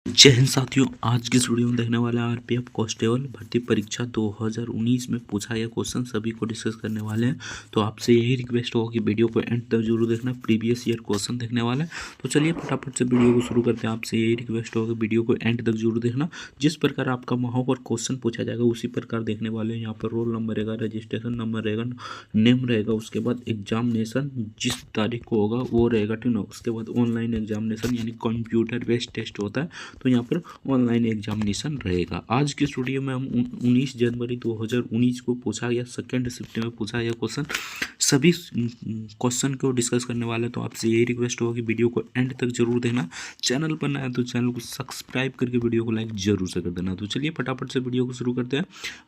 जय हिंद साथियों, आज की इस वीडियो में देखने वाला है आरपीएफ कांस्टेबल भर्ती परीक्षा 2019 में पूछा गया क्वेश्चन सभी को डिस्कस करने वाले हैं। तो आपसे यही रिक्वेस्ट होगा कि वीडियो को एंड तक जरूर देखना, प्रीवियस ईयर क्वेश्चन देखने वाला है। तो चलिए फटाफट से वीडियो को शुरू करते हैं। आपसे यही रिक्वेस्ट होगा वीडियो को एंड तक जरूर देखना। जिस प्रकार आपका वहाँ पर क्वेश्चन पूछा जाएगा उसी प्रकार देखने वाले हैं। यहाँ पर रोल नंबर रहेगा, रजिस्ट्रेशन नंबर रहेगा, नेम रहेगा, उसके बाद एग्जामिनेशन जिस तारीख को होगा वो रहेगा, ठीक ना। उसके बाद ऑनलाइन एग्जामिनेशन यानी कंप्यूटर बेस्ड टेस्ट होता है, तो यहाँ पर ऑनलाइन एग्जामिनेशन रहेगा। आज के स्टूडियो में हम 19 जनवरी 2019 को पूछा गया, सेकेंड शिफ्ट में पूछा गया क्वेश्चन, सभी क्वेश्चन को डिस्कस करने वाले हैं। तो आपसे यही रिक्वेस्ट होगा कि वीडियो को एंड तक जरूर देखना। चैनल पर नया है तो चैनल को सब्सक्राइब करके वीडियो को लाइक जरूर से कर देना। तो चलिए फटाफट से वीडियो को शुरू करते हैं।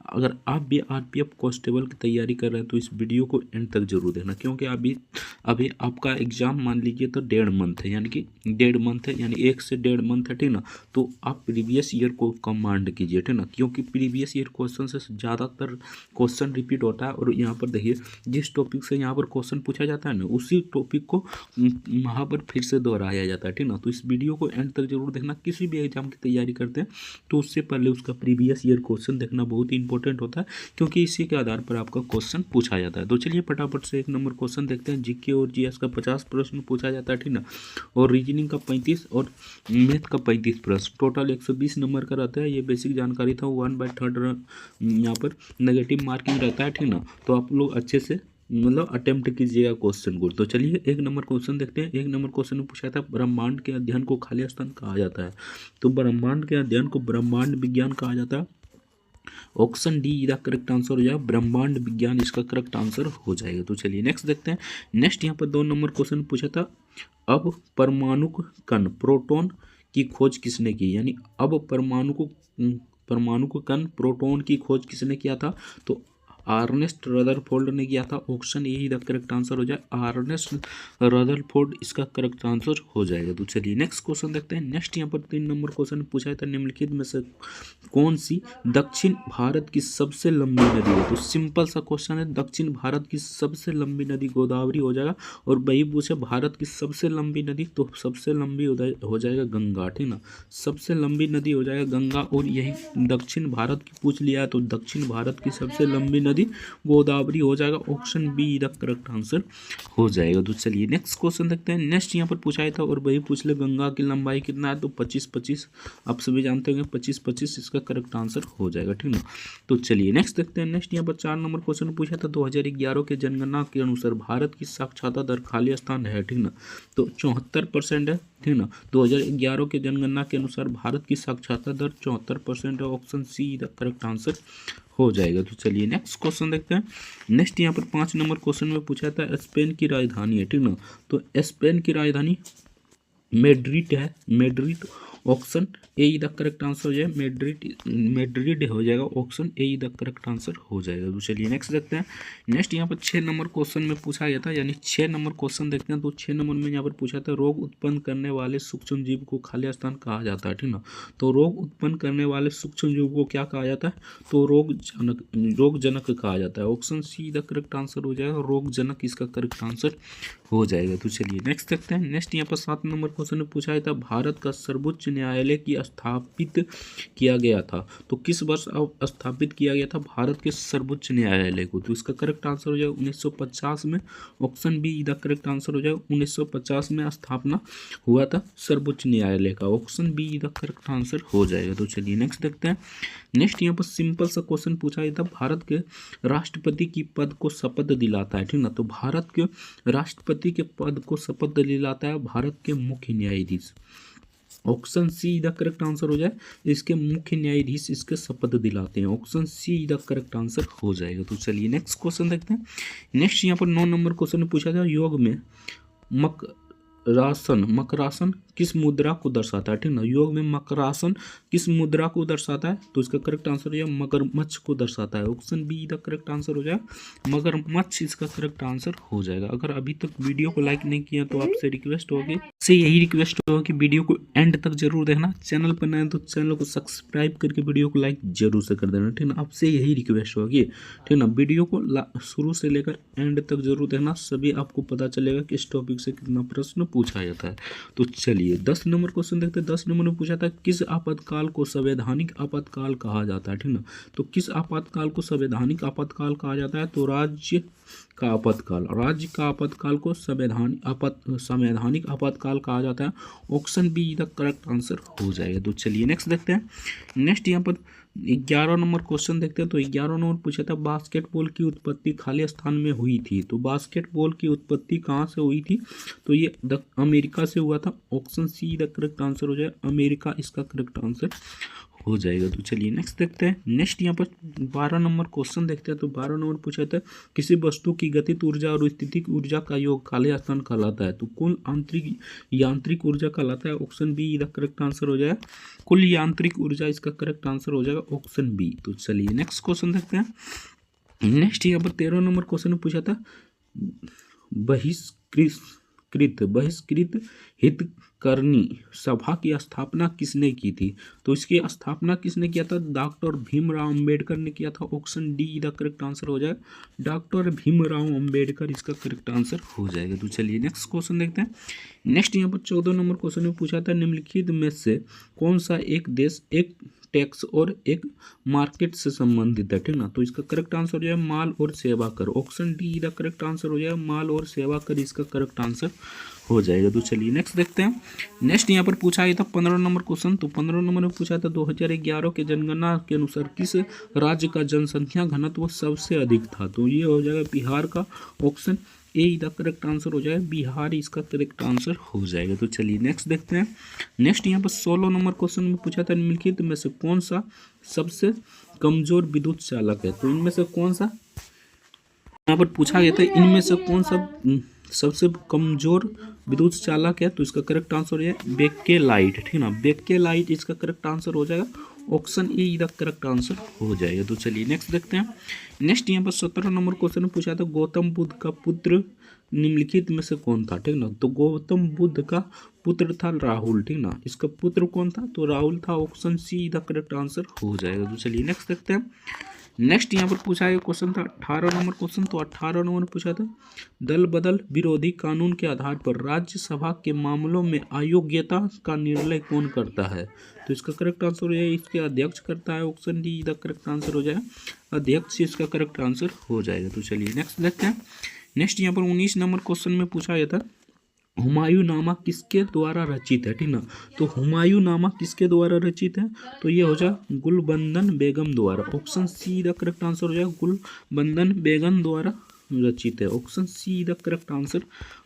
अगर आप भी आरपीएफ कांस्टेबल की तैयारी कर रहे हैं तो इस वीडियो को एंड तक जरूर देखना, क्योंकि अभी आपका एग्जाम मान लीजिए तो 1.5 मंथ है, यानी कि 1.5 मंथ है, यानी 1 से 1.5 मंथ है, ठीक ना। तो आप प्रीवियस ईयर को कमांड कीजिए, ठीक ना, क्योंकि प्रीवियस ईयर क्वेश्चन से ज़्यादातर क्वेश्चन रिपीट होता है। और यहाँ पर देखिए, जिस टॉपिक से यहाँ पर क्वेश्चन पूछा जाता है ना, उसी टॉपिक को वहाँ पर फिर से दोहराया जाता है, ठीक ना। तो इस वीडियो को एंड तक जरूर देखना। किसी भी एग्जाम की तैयारी करते हैं तो उससे पहले उसका प्रीवियस ईयर क्वेश्चन देखना बहुत ही इंपॉर्टेंट होता है, क्योंकि इसी के आधार पर आपका क्वेश्चन पूछा जाता है। तो चलिए फटाफट से 1 नंबर क्वेश्चन देखते हैं। जीके और जीएस का 50 प्रश्न पूछा जाता है, ठीक ना, और रीजनिंग का 35 और मैथ का 35 प्रश्न, टोटल 120 नंबर का रहता है। ये बेसिक जानकारी था। 1/3 यहाँ पर नेगेटिव मार्किंग रहता है, ठीक ना। तो आप लोग अच्छे से मतलब अटेम्प्ट कीजिएगा क्वेश्चन को। तो चलिए 1 नंबर क्वेश्चन देखते हैं। 1 नंबर क्वेश्चन में पूछा था, ब्रह्मांड के अध्ययन को खाली स्थान कहा जाता है। तो ब्रह्मांड के अध्ययन को ब्रह्मांड विज्ञान कहा जाता है। ऑप्शन डी इसका करेक्ट आंसर हो जाएगा, ब्रह्मांड विज्ञान इसका करेक्ट आंसर हो जाएगा। तो चलिए नेक्स्ट देखते हैं। नेक्स्ट यहाँ पर 2 नंबर क्वेश्चन पूछा था, अब परमाणु कण प्रोटॉन की खोज किसने की, यानी अब परमाणु कण प्रोटॉन की खोज किसने किया था। तो अर्नेस्ट रदरफोर्ड ने किया था। Option A the correct answer हो जाए, अर्नेस्ट रदरफोर्ड इसका करेक्ट आंसर हो जाएगा। तो चलिए नेक्स्ट क्वेश्चन देखते हैं। नेक्स्ट यहाँ पर 3 नंबर क्वेश्चन पूछा था, निम्नलिखित में से कौन सी दक्षिण भारत की सबसे लंबी नदी है। तो सिंपल सा क्वेश्चन है, दक्षिण भारत की सबसे लंबी नदी गोदावरी हो जाएगा। और वही पूछे भारत की सबसे लंबी नदी, तो सबसे लंबी हो जाएगा गंगा, ठीक ना। सबसे लंबी नदी हो जाएगा गंगा। और यही दक्षिण भारत की पूछ लिया है, तो दक्षिण भारत की सबसे लंबी नदी गोदावरी हो जाएगा। Option be the correct answer हो जाएगा। तो चलिए नेक्स्ट क्वेश्चन देखते हैं। नेक्स्ट यहाँ पर पूछा था, और वही पूछ ले गंगा की लंबाई कितना है। तो 25-25 आप सभी जानते हैं, 25-25 इसका करेक्ट आंसर हो जाएगा, ठीक ना। तो चलिए नेक्स्ट देखते हैं। नेक्स्ट यहाँ पर 4 नंबर क्वेश्चन पूछा था, 2011 के जनगणना के अनुसार भारत की साक्षरता दर खाली स्थान है, ठीक ना। तो 74% है, ठीक ना। 2011 के जनगणना के अनुसार भारत की साक्षरता दर 74% है। Option C the correct answer हो जाएगा। तो चलिए नेक्स्ट क्वेश्चन देखते हैं। नेक्स्ट यहाँ पर 5 नंबर क्वेश्चन में पूछा था, स्पेन की राजधानी है, ठीक ना। तो स्पेन की राजधानी मैड्रिड है, Madrid. Option A the correct answer हो जाए, मैड्रिड हो जाएगा। Option A the correct answer हो जाएगा। तो चलिए नेक्स्ट देखते हैं। नेक्स्ट यहाँ पर 6 नंबर क्वेश्चन में पूछा गया था, यानी 6 नंबर क्वेश्चन देखते हैं। तो 6 नंबर में यहाँ पर पूछा था, रोग उत्पन्न करने वाले सूक्ष्म जीव को खाली स्थान कहा जाता है, ठीक ना। तो रोग उत्पन्न करने वाले सूक्ष्म जीव को क्या कहा जाता है। तो रोगजनक कहा जाता है। Option C the correct answer हो जाएगा, रोगजनक इसका करेक्ट आंसर हो जाएगा। तो चलिए नेक्स्ट देखते हैं। नेक्स्ट यहाँ पर 7 नंबर क्वेश्चन में पूछा था, भारत का सर्वोच्च न्यायालय की स्थापित किया गया था। तो किस वर्ष स्थापित किया गया था भारत के सर्वोच्च न्यायालय को। तो इसका करेक्ट आंसर हो जाएगा 1950 में। Option be the correct answer हो जाएगा, 1950 में स्थापना हुआ था सर्वोच्च न्यायालय का। Option be the correct answer हो जाएगा। तो चलिए नेक्स्ट देखते हैं। नेक्स्ट यहाँ पर सिंपल सा क्वेश्चन पूछा गया था, भारत के राष्ट्रपति की पद को शपथ दिलाता है, ठीक ना। तो भारत के राष्ट्रपति के पद को शपथ दिलाता है भारत के मुख्य न्यायाधीश। Option C the correct answer हो जाए, इसके मुख्य न्यायाधीश इसके शपथ दिलाते हैं। Option C the correct answer हो जाएगा। तो चलिए नेक्स्ट क्वेश्चन देखते हैं। नेक्स्ट यहाँ पर 9 नंबर क्वेश्चन में पूछा था, योग में मकरासन किस मुद्रा को दर्शाता है, ठीक ना। योग में मकरासन किस मुद्रा को दर्शाता है। तो इसका करेक्ट आंसर हो जाए, मगरमच्छ को दर्शाता है। Option be the correct answer हो जाए, मगरमच्छ इसका करेक्ट आंसर हो जाएगा। अगर अभी तक वीडियो को लाइक नहीं किया तो आपसे रिक्वेस्ट होगी, यही रिक्वेस्ट होगा कि वीडियो को एंड तक जरूर देखना। चैनल पर नए तो चैनल को सब्सक्राइब करके वीडियो को लाइक जरूर से कर देना, ठीक ना। आपसे यही रिक्वेस्ट होगी, ठीक ना। वीडियो को शुरू से लेकर एंड तक जरूर देखना, सभी आपको पता चलेगा कि इस टॉपिक से कितना प्रश्न पूछा जाता है। तो चलिए चलिए 10 नंबर क्वेश्चन देखते हैं। 10 नंबर में पूछा था किस आपातकाल को संवैधानिक आपातकाल कहा जाता है, ठीक ना। तो किस आपातकाल को संवैधानिक आपातकाल कहा जाता है, तो राज्य का आपातकाल, राज्य का आपातकाल को संवैधानिक आपातकाल कहा जाता है। Option be the correct answer हो जाएगा। तो चलिए नेक्स्ट देखते हैं। नेक्स्ट यहाँ पर 11 नंबर क्वेश्चन देखते हैं। तो 11 नंबर पूछा था बास्केटबॉल की उत्पत्ति खाली स्थान में हुई थी। तो बास्केटबॉल की उत्पत्ति कहाँ से हुई थी, तो ये अमेरिका से हुआ था। Option C the correct answer हो जाए, अमेरिका इसका करेक्ट आंसर हो जाएगा। तो चलिए नेक्स्ट देखते हैं। नेक्स्ट यहाँ पर 12 नंबर क्वेश्चन देखते हैं। तो 12 नंबर पूछा था किसी वस्तु की गतिज ऊर्जा और स्थितिक ऊर्जा का योग खाली स्थान कहलाता है। तो कुल आंतरिक यांत्रिक ऊर्जा कहलाता है। Option be the correct answer हो जाएगा, कुल यांत्रिक ऊर्जा इसका करेक्ट आंसर हो जाएगा, ऑप्शन बी। तो चलिए नेक्स्ट क्वेश्चन देखते हैं। नेक्स्ट यहाँ पर 13 नंबर क्वेश्चन में पूछा था बहिष्कृत हितकर्णी सभा की स्थापना किसने की थी। तो इसकी स्थापना किसने किया था, डॉक्टर भीमराव अंबेडकर ने किया था। Option D the correct answer हो जाए, डॉक्टर भीमराव अंबेडकर इसका करेक्ट आंसर हो जाएगा। तो चलिए नेक्स्ट क्वेश्चन देखते हैं। नेक्स्ट यहाँ पर 14 नंबर क्वेश्चन में पूछा था निम्नलिखित में से कौन सा एक देश एक टैक्स और एक मार्केट से संबंधित है, ठीक ना। तो इसका करेक्ट आंसर हो जाए माल और सेवा कर। Option D the correct answer हो जाए, माल और सेवा कर इसका करेक्ट आंसर हो जाएगा। तो चलिए नेक्स्ट देखते हैं। नेक्स्ट यहाँ पर पूछा गया था 15 नंबर क्वेश्चन। तो 15 नंबर में पूछा था 2011 के जनगणना के अनुसार किस राज्य का जनसंख्या घनत्व सबसे अधिक था। तो ये हो जाएगा बिहार का। Option A the correct answer हो जाए, बिहार इसका करेक्ट आंसर हो जाएगा। तो चलिए नेक्स्ट देखते हैं। नेक्स्ट यहाँ पर 16 नंबर क्वेश्चन में पूछा था निम्नलिखित में से कौन सा सबसे कमजोर विद्युत चालक है। तो इनमें से कौन सा, यहाँ पर पूछा गया था इनमें से कौन सा सबसे कमजोर विद्युत चालक है। तो इसका करेक्ट आंसर हो जाए बेकेलाइट, ठीक ना, बेकेलाइट इसका करेक्ट आंसर हो जाएगा। Option A the correct answer हो जाएगा। तो चलिए नेक्स्ट देखते हैं। नेक्स्ट यहाँ पर 17 नंबर क्वेश्चन में पूछा था गौतम बुद्ध का पुत्र निम्नलिखित में से कौन था, ठीक ना। तो गौतम बुद्ध का पुत्र था राहुल, ठीक ना। इसका पुत्र कौन था, तो राहुल था। Option C the correct answer हो जाएगा। तो चलिए नेक्स्ट देखते हैं। नेक्स्ट यहाँ पर पूछा गया क्वेश्चन था 18 नंबर क्वेश्चन। तो 18 नंबर पूछा था दल बदल विरोधी कानून के आधार पर राज्यसभा के मामलों में अयोग्यता का निर्णय कौन करता है। तो इसका करेक्ट आंसर हो जाए, इसके अध्यक्ष करता है। Option D the correct answer हो जाए, अध्यक्ष इसका करेक्ट आंसर हो जाएगा। तो चलिए नेक्स्ट देखते हैं। नेक्स्ट यहाँ पर 19 नंबर क्वेश्चन में पूछा गया था हुमायूंनामा किसके द्वारा रचित है, ठीक ना। तो हुमायूंनामा किसके द्वारा रचित है, तो ये हो जाए गुलबंदन बेगम द्वारा। Option C the correct answer हो जाए, गुलबंदन बेगम द्वारा रचित है। Option C the correct answer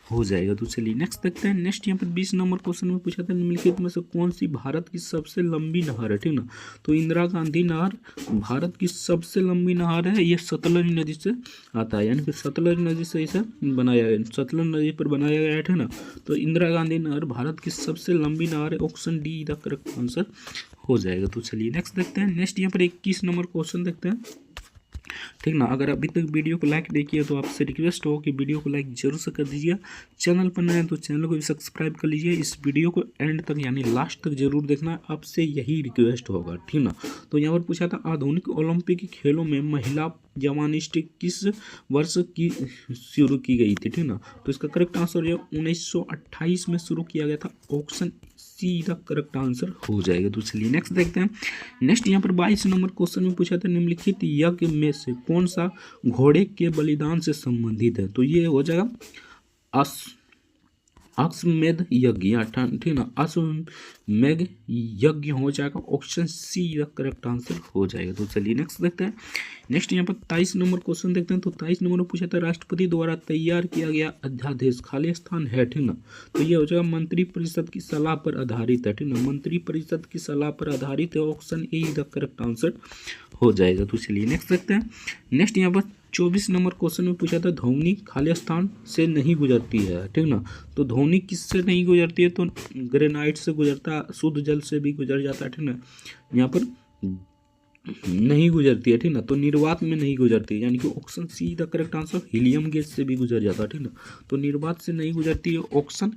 हो जाएगा। तो चलिए नेक्स्ट देखते हैं। नेक्स्ट यहाँ पर 20 नंबर क्वेश्चन में पूछा था निम्नलिखित में से कौन सी भारत की सबसे लंबी नहर है, ठीक ना। तो इंदिरा गांधी नहर भारत की सबसे लंबी नहर है। ये सतलज नदी से आता है, यानी कि सतलज नदी से इसे बनाया गया, सतलज नदी पर बनाया गया है, ठीक ना। तो इंदिरा गांधी नहर भारत की सबसे लंबी नहर है। Option D the correct answer हो जाएगा। तो चलिए नेक्स्ट देखते हैं। नेक्स्ट यहाँ पर 21 नंबर क्वेश्चन देखते हैं, ठीक ना। अगर अभी तक वीडियो को लाइक नहीं किया तो आपसे रिक्वेस्ट हो कि वीडियो को लाइक जरूर से कर दीजिए। चैनल पर नए हैं तो चैनल को भी सब्सक्राइब कर लीजिए। इस वीडियो को एंड तक यानी लास्ट तक जरूर देखना, आपसे यही रिक्वेस्ट होगा, ठीक ना। तो यहाँ पर पूछा था आधुनिक ओलंपिक खेलों में महिला जिम्नास्टिक किस वर्ष की शुरू की गई थी, ठीक ना। तो इसका करेक्ट आंसर जो 1928 में शुरू किया गया था। Option C the correct answer हो जाएगा। तो चलिए नेक्स्ट देखते हैं। नेक्स्ट यहाँ पर 22 नंबर क्वेश्चन में पूछा था निम्नलिखित यज्ञ में से कौन सा घोड़े के बलिदान से संबंधित है। तो ये हो जाएगा अश्वमेध यज्ञ, ठीक ना, अश्वमेध यज्ञ हो जाएगा। Option C the correct answer हो जाएगा। तो चलिए नेक्स्ट देखते हैं। नेक्स्ट यहाँ पर 23 नंबर क्वेश्चन देखते हैं। तो 23 नंबर में पूछा था राष्ट्रपति द्वारा तैयार किया गया अध्यादेश खाली स्थान है, ठीक ना। तो ये हो जाएगा मंत्रिपरिषद की सलाह पर आधारित है, ठीक ना, मंत्रिपरिषद की सलाह पर आधारित है। Option A the correct answer हो जाएगा। तो चलिए नेक्स्ट देखते हैं। नेक्स्ट यहाँ पर 24 नंबर क्वेश्चन में पूछा था ध्वनि खाली स्थान से नहीं गुजरती है, ठीक ना। तो ध्वनि किससे नहीं गुजरती है, तो ग्रेनाइट से गुजरता है, शुद्ध जल से भी गुजर जाता है, ठीक ना। यहाँ पर नहीं गुजरती है, ठीक ना। तो निर्वात में नहीं गुजरती है, यानी कि option C the correct answer, helium gas से भी गुजर जाता है, ठीक ना। तो निर्वात से नहीं गुजरती है। Option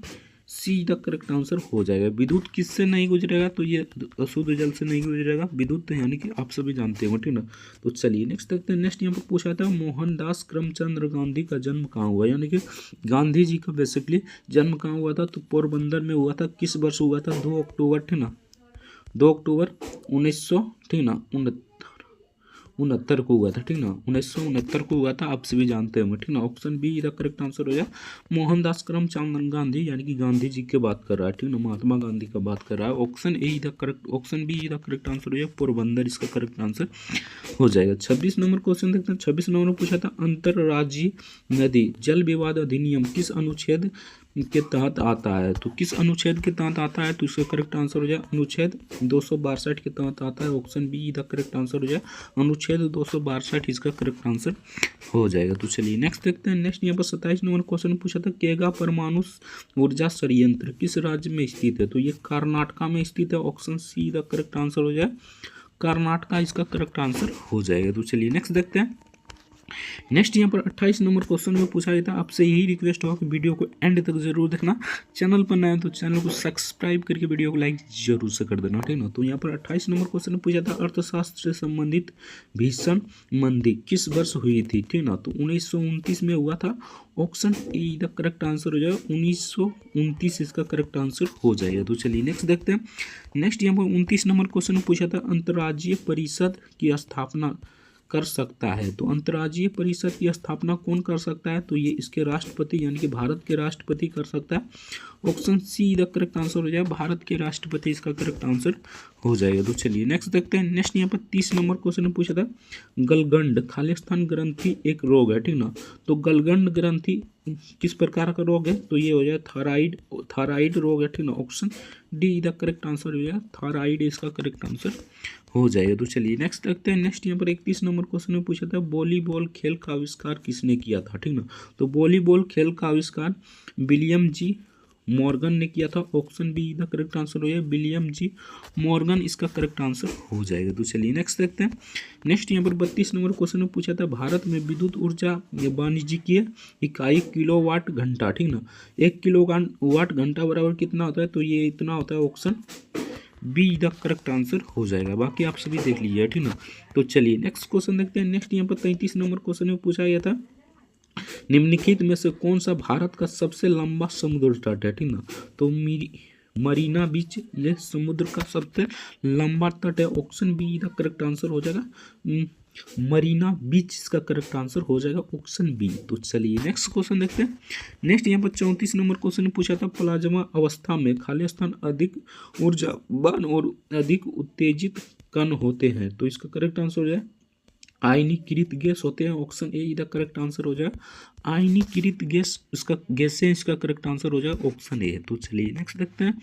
C the correct answer हो जाएगा। विद्युत किससे नहीं गुजरेगा, तो ये शुद्ध जल से नहीं गुजरेगा। विद्युत यानी कि आप सभी जानते हो, ठीक ना। तो चलिए नेक्स्ट देखते हैं। नेक्स्ट यहाँ पर पूछा था मोहनदास करमचंद गांधी का जन्म कहाँ हुआ, यानी कि गांधी जी का बेसिकली जन्म कहाँ हुआ था, तो पोरबंदर में हुआ था। किस वर्ष हुआ था, 2 अक्टूबर, ठीक ना, 2 अक्टूबर 1900, ठीक ना, 69 को हुआ था, ठीक ना, 1969 को हुआ था। आप सभी जानते होंगे, ठीक ना। ऑप्शन बी इधर करेक्ट आंसर हो जाए। मोहनदास करमचंद गांधी यानी कि गांधी जी की बात कर रहा है, ठीक ना, महात्मा गांधी का बात कर रहा है। ऑप्शन ए इधर करेक्ट, ऑप्शन बी इधर करेक्ट आंसर हो जाए। पोरबंदर इसका करेक्ट आंसर हो जाएगा। 26 नंबर क्वेश्चन देखते हैं। 26 नंबर पूछा था अंतर्राज्यीय नदी जल विवाद अधिनियम किस अनुच्छेद के तहत आता है, तो किस अनुच्छेद के तहत आता है, तो इसका करेक्ट आंसर हो जाए अनुच्छेद 262 के तहत आता है। ऑप्शन बी इधर करेक्ट आंसर हो जाए अनुच्छेद 262 इसका करेक्ट आंसर हो जाएगा। तो चलिए नेक्स्ट देखते हैं। नेक्स्ट यहाँ पर 27 नंबर क्वेश्चन पूछा था केगा परमाणु ऊर्जा संयंत्र किस राज्य में स्थित है, तो ये कर्नाटका में स्थित है। ऑप्शन सी इधर करेक्ट आंसर हो जाए कर्नाटका इसका करेक्ट आंसर हो जाएगा। तो चलिए नेक्स्ट देखते हैं। नेक्स्ट यहाँ पर 28 नंबर क्वेश्चन में पूछा गया था। आपसे यही रिक्वेस्ट होगा कि वीडियो को एंड तक जरूर देखना। चैनल पर नए तो चैनल को सब्सक्राइब करके वीडियो को लाइक जरूर से कर देना, ठीक ना। तो यहाँ पर 28 नंबर क्वेश्चन में पूछा था अर्थशास्त्र से संबंधित भीषण मंदी किस वर्ष हुई थी, ठीक ना, तो 1929 में हुआ था। Option A the correct answer हो जाएगा 1929 इसका करेक्ट आंसर हो जाएगा। तो चलिए नेक्स्ट देखते हैं। नेक्स्ट यहाँ पर 29 नंबर क्वेश्चन में पूछा था अंतर्राज्यीय परिषद की स्थापना कर सकता है, तो अंतर्राज्यीय परिषद की स्थापना कौन कर सकता है, तो ये इसके राष्ट्रपति यानी कि भारत के राष्ट्रपति कर सकता है। Option C the correct answer हो जाए भारत के राष्ट्रपति इसका करेक्ट आंसर हो जाएगा। तो चलिए नेक्स्ट देखते हैं। नेक्स्ट यहाँ पर 30 नंबर क्वेश्चन में पूछा था गलगंड खालिस्तान ग्रंथि एक रोग है, ठीक ना, तो गलगंड ग्रंथि किस प्रकार का रोग है, तो ये हो जाए थायराइड रोग है, ठीक ना। Option D the correct answer हो जाए थायराइड इसका करेक्ट आंसर हो जाएगा। तो चलिए नेक्स्ट देखते हैं। नेक्स्ट यहाँ पर 31 नंबर क्वेश्चन में पूछा था वॉलीबॉल खेल का आविष्कार किसने किया था, ठीक ना, तो वॉलीबॉल खेल का आविष्कार विलियम जी मॉर्गन ने किया था। Option be the correct answer हो जाए विलियम जी मॉर्गन इसका करेक्ट आंसर हो जाएगा। तो चलिए नेक्स्ट देखते हैं। नेक्स्ट यहाँ पर 32 नंबर क्वेश्चन में पूछा था भारत में विद्युत ऊर्जा वाणिज्यिक इकाई किलोवाट घंटा, ठीक ना, 1 किलोवाट घंटा बराबर कितना होता है, तो ये इतना होता है। Option be the correct answer हो जाएगा। बाकी आप सभी देख लीजिए, ठीक ना। तो चलिए नेक्स्ट क्वेश्चन देखते हैं। नेक्स्ट यहाँ पर 33 नंबर क्वेश्चन में पूछा गया था निम्नलिखित में से कौन सा भारत का सबसे लंबा समुद्र तट है, ठीक ना, तो मरीना बीच ये समुद्र का सबसे लंबा तट है। Option be the correct answer हो जाएगा मरीना बीच इसका करेक्ट आंसर हो जाएगा ऑप्शन बी। तो चलिए नेक्स्ट क्वेश्चन देखते हैं। नेक्स्ट यहाँ पर 34 नंबर क्वेश्चन पूछा था प्लाज्मा अवस्था में खालिस्तान अधिक ऊर्जावान और अधिक उत्तेजित कण होते हैं, तो इसका करेक्ट आंसर हो जाए आयनीकृत गैस होते हैं। ऑप्शन ए इधर करेक्ट आंसर हो जाए आयनीकृत गैस इसका गैसें इसका करेक्ट आंसर हो जाए ऑप्शन ए। तो चलिए नेक्स्ट देखते हैं।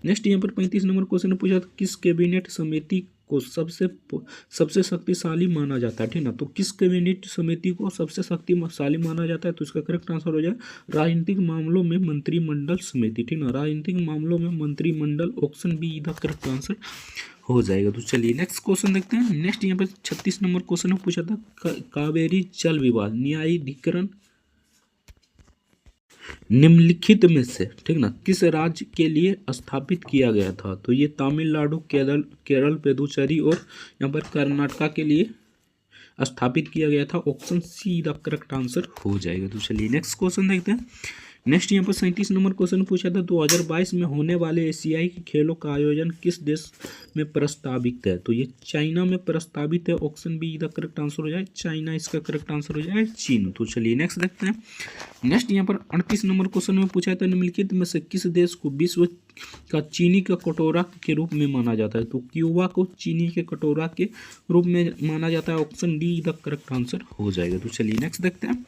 नेक्स्ट यहाँ पर 35 नंबर क्वेश्चन ने पूछा किस कैबिनेट समिति को सबसे शक्तिशाली माना जाता है, ठीक ना, तो किस कैबिनेट समिति को सबसे शक्तिशाली माना जाता है, तो इसका करेक्ट आंसर हो जाए राजनीतिक मामलों में मंत्रिमंडल समिति, ठीक ना, राजनीतिक मामलों में मंत्रिमंडल। ऑप्शन बी इधर करेक्ट आंसर हो जाएगा। तो चलिए नेक्स्ट क्वेश्चन देखते हैं। नेक्स्ट यहाँ पर 36 नंबर क्वेश्चन में पूछा था कावेरी जल विवाद न्यायाधिकरण निम्नलिखित में से, ठीक ना, किस राज्य के लिए स्थापित किया गया था, तो ये तमिलनाडु केरल पुदुचेरी और यहाँ पर कर्नाटका के लिए स्थापित किया गया था। Option C the correct answer हो जाएगा। तो चलिए नेक्स्ट क्वेश्चन देखते हैं। नेक्स्ट यहाँ पर 37 नंबर क्वेश्चन पूछा था 2022 में होने वाले एशियाई खेलों का आयोजन किस देश में प्रस्तावित है, तो ये चाइना में प्रस्तावित है। Option be the correct answer हो जाए चाइना इसका करेक्ट आंसर हो जाए चीन। तो चलिए नेक्स्ट देखते हैं। नेक्स्ट यहाँ पर 38 नंबर क्वेश्चन में पूछा था निम्नलिखित में से किस देश को विश्व का चीनी का कटोरा के रूप में माना जाता है, तो क्यूबा को चीनी के कटोरा के रूप में माना जाता है। Option D the correct answer हो जाएगा। तो चलिए नेक्स्ट देखते हैं।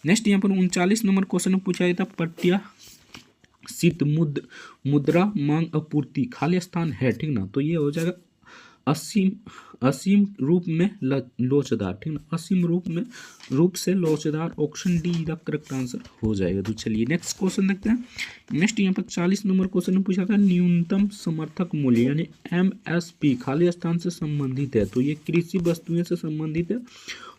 नेक्स्ट यहाँ पर 39 नंबर क्वेश्चन में पूछा गया था प्रत्याशित मुद्रा मांग आपूर्ति खाली स्थान है, ठीक ना, तो ये हो जाएगा असीम रूप में लोचदार, ठीक ना, असीम रूप से लोचदार। Option D the correct answer हो जाएगा। तो चलिए नेक्स्ट क्वेश्चन देखते हैं। नेक्स्ट यहाँ पर 40 नंबर क्वेश्चन में पूछा था न्यूनतम समर्थक मूल्य यानी MSP खाली स्थान से संबंधित है, तो ये कृषि वस्तुएं से संबंधित है।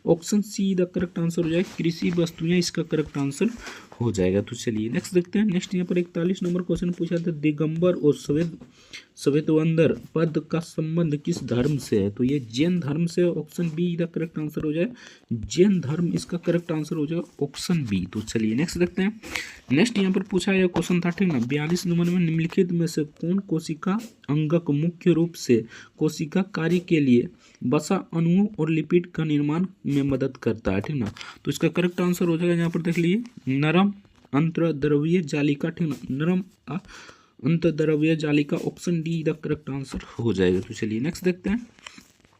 Option C the correct answer हो जाए कृषि वस्तुएं इसका करेक्ट आंसर हो जाएगा। तो चलिए नेक्स्ट देखते हैं। नेक्स्ट यहाँ पर 41 नंबर क्वेश्चन पूछा था, दिगंबर और श्वेतवंदर पद का संबंध किस धर्म से है? तो ये जैन धर्म से। Option be the correct answer हो जाए जैन धर्म, इसका करेक्ट आंसर हो जाएगा ऑप्शन बी। तो चलिए नेक्स्ट देखते हैं। नेक्स्ट यहाँ पर पूछा यह क्वेश्चन था, ठीक ना, 42 नंबर में निम्नलिखित में से कौन कोशिका अंगक मुख्य रूप से कोशिका कार्य के लिए वसा अणुओं और लिपिड का निर्माण में मदद करता है, ठीक ना। तो इसका करेक्ट आंसर हो जाएगा यहाँ पर देख लीजिए नरम अंतर्द्रव्य जालिका, ठीक ना, नरम अंतर्द्रव्य जालिका, option D the correct answer हो जाएगा। तो चलिए नेक्स्ट देखते हैं।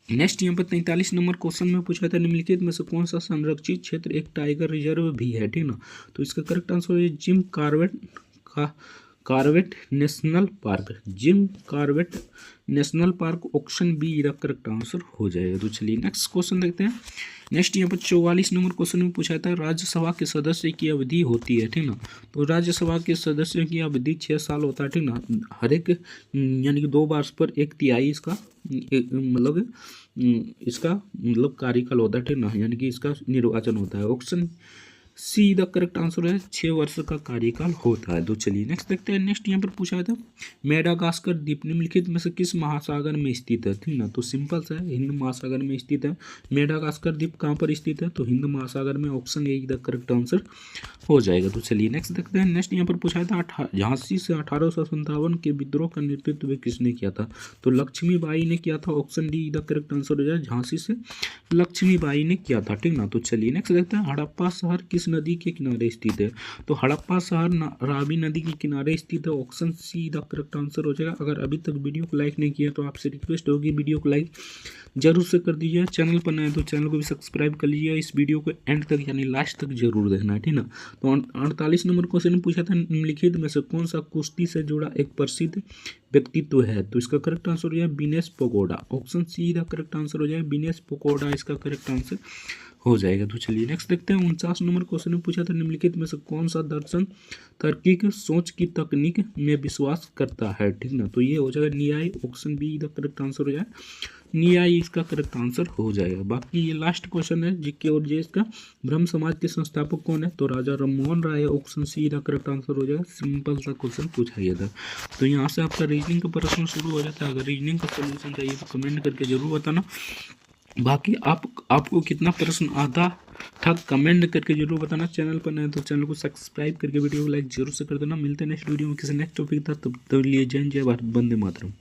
नेक्स्ट यहाँ पर 43 नंबर क्वेश्चन में पूछा था, निम्नलिखित में से कौन सा संरक्षित क्षेत्र एक टाइगर रिजर्व भी है, ठीक ना। तो इसका करेक्ट आंसर है Jim Corbett national park, Jim Corbett national park, option be the correct answer हो जाएगा। तो चलिए नेक्स्ट क्वेश्चन देखते हैं। नेक्स्ट यहाँ पर 44 नंबर क्वेश्चन में पूछा था, राज्यसभा के सदस्य की अवधि होती है, ठीक ना। तो राज्यसभा के सदस्यों की अवधि 6 साल होता है, ठीक ना। हर एक यानी कि 2 वर्ष पर 1/3 इसका कार्यकाल होता है, ठीक ना, यानी कि इसका निर्वाचन होता है। Option C the correct answer है 6 वर्ष का कार्यकाल होता है। तो चलिए नेक्स्ट देखते हैं। नेक्स्ट यहाँ पर पूछा था, मेडागास्कर द्वीप निम्नलिखित में से किस महासागर में स्थित है, ठीक ना। तो सिंपल सा है, हिंद महासागर में स्थित है। मेडागास्कर द्वीप कहाँ पर स्थित है? तो हिंद महासागर में, option A the correct answer हो जाएगा। तो चलिए नेक्स्ट देखते हैं। नेक्स्ट यहाँ पर पूछा था, झांसी से 1857 के विद्रोह का नेतृत्व किसने किया था? तो लक्ष्मीबाई ने किया था, option D the correct answer हो जाए झांसी से लक्ष्मीबाई ने किया था, ठीक ना। तो चलिए नेक्स्ट देखते हैं। हड़प्पा शहर किस नदी के किनारे स्थित है? तो हड़प्पा शहर रावी नदी के किनारे स्थित है, option C the correct answer हो जाएगा। अगर अभी तक वीडियो को लाइक नहीं किया तो आपसे रिक्वेस्ट होगी वीडियो को लाइक जरूर से कर दीजिए। चैनल पर नए तो चैनल को भी सब्सक्राइब कर लीजिए। इस वीडियो को एंड तक यानी लास्ट तक जरूर देखना है, ठीक ना। तो 48 नंबर क्वेश्चन पूछा था, निम्नलिखित में से कौन सा कुश्ती से जुड़ा एक प्रसिद्ध व्यक्तित्व है? तो इसका करेक्ट आंसर हो जाए Vinesh Phogat, option C the correct answer हो जाए विनेश फोगाट, इसका करेक्ट आंसर हो जाएगा। तो चलिए नेक्स्ट देखते हैं। 49 नंबर क्वेश्चन में पूछा था, निम्नलिखित में से कौन सा दर्शन तार्किक सोच की तकनीक में विश्वास करता है, ठीक ना। तो ये हो जाएगा न्याय, option be the correct answer हो जाए न्याय, इसका करेक्ट आंसर हो जाएगा। बाकी ये लास्ट क्वेश्चन है जीके और जे का, ब्रह्म समाज के संस्थापक कौन है? तो Raja Rammohan Roy, option C the correct answer हो जाएगा। सिंपल सा क्वेश्चन पूछा गया था। तो यहाँ से आपका रीजनिंग का प्रश्न शुरू हो जाता है। अगर रीजनिंग का सोल्यूशन चाहिए तो कमेंट करके जरूर बताना। बाकी आपको कितना प्रश्न आता था कमेंट करके जरूर बताना। चैनल पर नए तो चैनल को सब्सक्राइब करके वीडियो को लाइक जरूर से कर देना। मिलते हैं नेक्स्ट वीडियो में किसी नेक्स्ट टॉपिक था, तब तक लिए जय भारत, वंदे मातरम।